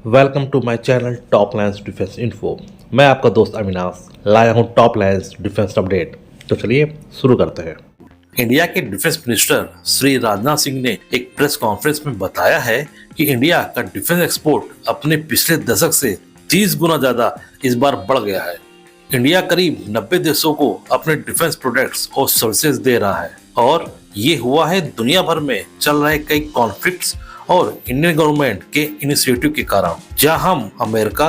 Welcome to my channel top lines defence info. मैं आपका दोस्त अविनाश लाया हूं टॉप लाइन्स डिफेंस अपडेट। तो चलिए शुरू करते हैं। इंडिया के डिफेंस मिनिस्टर श्री राजनाथ सिंह ने एक प्रेस कॉन्फ्रेंस में बताया है कि इंडिया का डिफेंस एक्सपोर्ट अपने पिछले दशक से 30 गुना ज्यादा इस बार बढ़ गया है। इंडिया करीब 90 देशों को अपने डिफेंस प्रोडक्ट्स और सर्विसेज दे रहा है और ये हुआ है दुनिया भर में चल रहे कई कॉन्फ्लिक्ट्स और इंडियन गवर्नमेंट के इनिशिएटिव के कारण, जहां हम अमेरिका,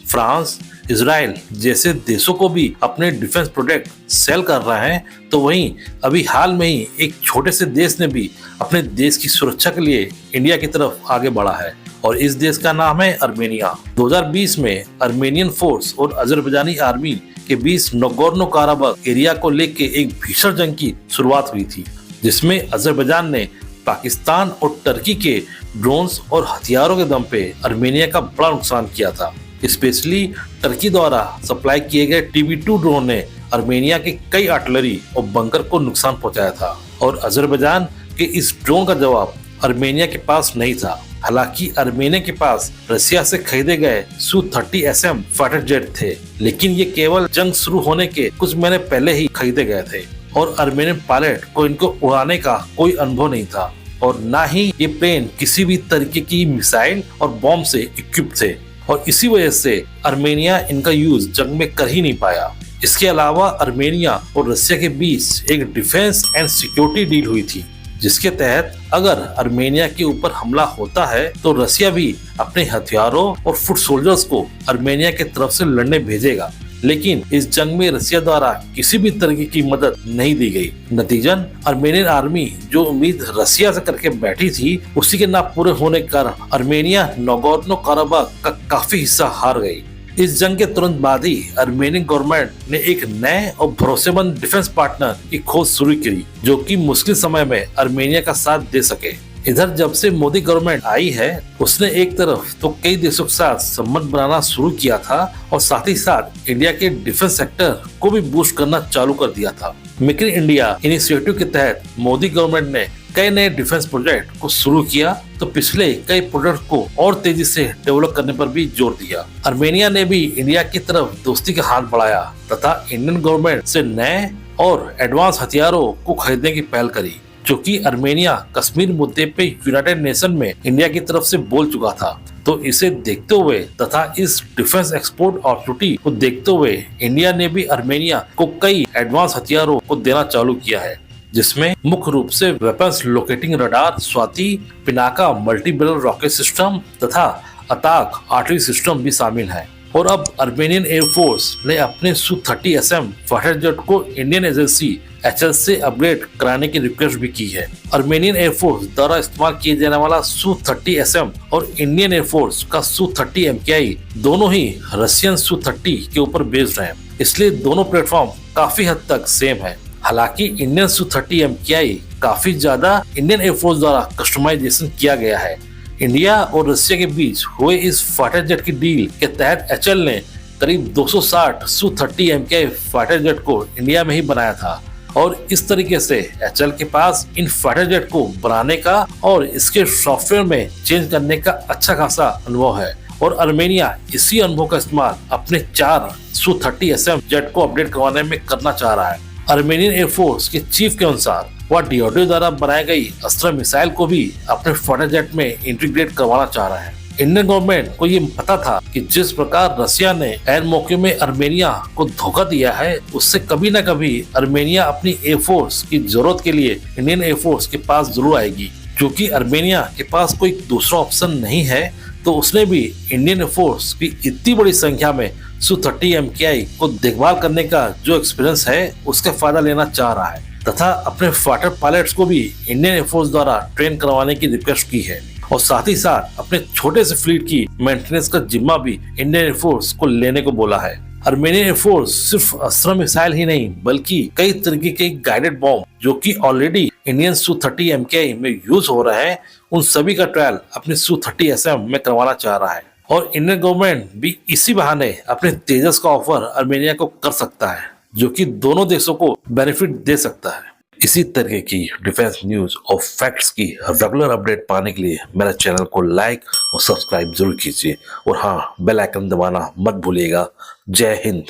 फ्रांस, इजराइल जैसे देशों को भी अपने डिफेंस प्रोडक्ट सेल कर रहे हैं, तो वहीं अभी हाल में ही एक छोटे से देश ने भी अपने देश की सुरक्षा के लिए इंडिया की तरफ आगे बढ़ा है और इस देश का नाम है अर्मेनिया। 2020 में अर्मेनियन फोर्स और अजरबैजानी आर्मी के बीच नगोर्नो काराबाख एरिया को लेकर एक भीषण जंग की शुरुआत हुई थी, जिसमें अजरबैजान ने पाकिस्तान और टर्की के ड्रोन्स और हथियारों के दम पे अर्मेनिया का बड़ा नुकसान किया था। स्पेशली टर्की द्वारा सप्लाई किए गए TB2 ड्रोन ने अर्मेनिया के कई आर्टिलरी और बंकर को नुकसान पहुंचाया था और अजरबैजान के इस ड्रोन का जवाब अर्मेनिया के पास नहीं था। हालांकि अर्मेनिया के पास रशिया से खरीदे गए Su-30SM फाइटर जेट थे, लेकिन ये केवल जंग शुरू होने के कुछ महीने पहले ही खरीदे गए थे और अर्मेनियन पायलट को इनको उड़ाने का कोई अनुभव नहीं था और ना ही ये प्लेन किसी भी तरीके की मिसाइल और बॉम्ब से इक्विप थे और इसी वजह से अर्मेनिया इनका यूज जंग में कर ही नहीं पाया। इसके अलावा अर्मेनिया और रशिया के बीच एक डिफेंस एंड सिक्योरिटी डील हुई थी, जिसके तहत अगर अर्मेनिया के ऊपर हमला होता है तो रशिया भी अपने हथियारों और फुट सोल्जर्स को अर्मेनिया के तरफ से लड़ने भेजेगा, लेकिन इस जंग में रशिया द्वारा किसी भी तरीके की मदद नहीं दी गई। नतीजन अर्मेनियन आर्मी जो उम्मीद रशिया से करके बैठी थी, उसी के ना पूरे होने के कारण अर्मेनिया नगोर्नो काराबाख का काफी हिस्सा हार गई। इस जंग के तुरंत बाद ही अर्मेनियन गवर्नमेंट ने एक नए और भरोसेमंद डिफेंस पार्टनर की खोज शुरू की, जो कि मुश्किल समय में अर्मेनिया का साथ दे सके। इधर जब से मोदी गवर्नमेंट आई है, उसने एक तरफ तो कई देशों के साथ संबंध बनाना शुरू किया था और साथ ही साथ इंडिया के डिफेंस सेक्टर को भी बूस्ट करना चालू कर दिया था। मेक इन इंडिया इनिशिएटिव के तहत मोदी गवर्नमेंट ने कई नए डिफेंस प्रोजेक्ट को शुरू किया, तो पिछले कई प्रोजेक्ट को और तेजी से डेवलप करने पर भी जोर दिया। अर्मेनिया ने भी इंडिया की तरफ दोस्ती का हाथ बढ़ाया तथा इंडियन गवर्नमेंट से नए और एडवांस हथियारों को खरीदने की पहल करी, जो कि अर्मेनिया कश्मीर मुद्दे पे यूनाइटेड नेशन में इंडिया की तरफ से बोल चुका था। तो इसे देखते हुए तथा इस डिफेंस एक्सपोर्ट अपॉर्चुनिटी को देखते हुए इंडिया ने भी अर्मेनिया को कई एडवांस हथियारों को देना चालू किया है, जिसमें मुख्य रूप से weapons locating radar, Swati, Pinaka multi barrel rocket system तथा अताक आर्टिलरी सिस्टम भी शामिल है। और अब अर्मेनियन एयरफोर्स ने अपने Su-30SM फाइटर जेट को इंडियन एजेंसी HAL से अपग्रेड कराने की रिक्वेस्ट भी की है। अर्मेनियन एयरफोर्स द्वारा इस्तेमाल किए जाने वाला Su-30SM और इंडियन एयरफोर्स का Su-30 MKI दोनों ही रशियन Su-30 के ऊपर बेस्ड हैं, इसलिए दोनों प्लेटफॉर्म काफी हद तक सेम है। हालांकि इंडियन Su-30 MKI काफी ज्यादा इंडियन एयरफोर्स द्वारा कस्टमाइजेशन किया गया है। इंडिया और रशिया के बीच हुए इस फाइटर जेट की डील के तहत HAL ने करीब 260 Su-30 MKI फाइटर जेट को इंडिया में ही बनाया था और इस तरीके से HAL के पास इन फाइटर जेट को बनाने का और इसके सॉफ्टवेयर में चेंज करने का अच्छा खासा अनुभव है और अर्मेनिया इसी अनुभव का इस्तेमाल अपने 4 Su-30SM जेट को अपडेट करवाने में करना चाह रहा है। अर्मेनियन एयरफोर्स के चीफ के अनुसार वह DoD द्वारा बनाई गई अस्त्र मिसाइल को भी अपने फाइटर जेट में इंटीग्रेट करवाना चाह रहा है। इंडियन गवर्नमेंट को ये पता था कि जिस प्रकार रशिया ने ऐन मौके में अर्मेनिया को धोखा दिया है, उससे कभी न कभी अर्मेनिया अपनी एयरफोर्स की जरूरत के लिए इंडियन एयरफोर्स के पास जरूर आएगी। क्योंकि अर्मेनिया के पास कोई दूसरा ऑप्शन नहीं है, तो उसने भी इंडियन एयरफोर्स की इतनी बड़ी संख्या में Su-30 MKI को देखभाल करने का जो एक्सपीरियंस है, उसका फायदा लेना चाह रहा है तथा अपने फाइटर पायलट्स को भी इंडियन एयरफोर्स द्वारा ट्रेन करवाने की रिक्वेस्ट की है और साथ ही साथ अपने छोटे से फ्लीट की मेंटेनेंस का जिम्मा भी इंडियन एयरफोर्स को लेने को बोला है। अर्मेनियन एयरफोर्स सिर्फ अस्त्र मिसाइल ही नहीं, बल्कि कई तरीके के गाइडेड बॉम्ब जो कि ऑलरेडी इंडियन Su-30 MKI में यूज हो रहे हैं, उन सभी का ट्रायल अपने Su-30SM में करवाना चाह रहा है और इंडियन गवर्नमेंट भी इसी बहाने अपने तेजस का ऑफर अर्मेनिया को कर सकता है, जो कि दोनों देशों को बेनिफिट दे सकता है। इसी तरह की डिफेंस न्यूज और फैक्ट्स की रेगुलर अपडेट पाने के लिए मेरे चैनल को लाइक और सब्सक्राइब जरूर कीजिए और हाँ, बेल आइकन दबाना मत भूलिएगा। जय हिंद।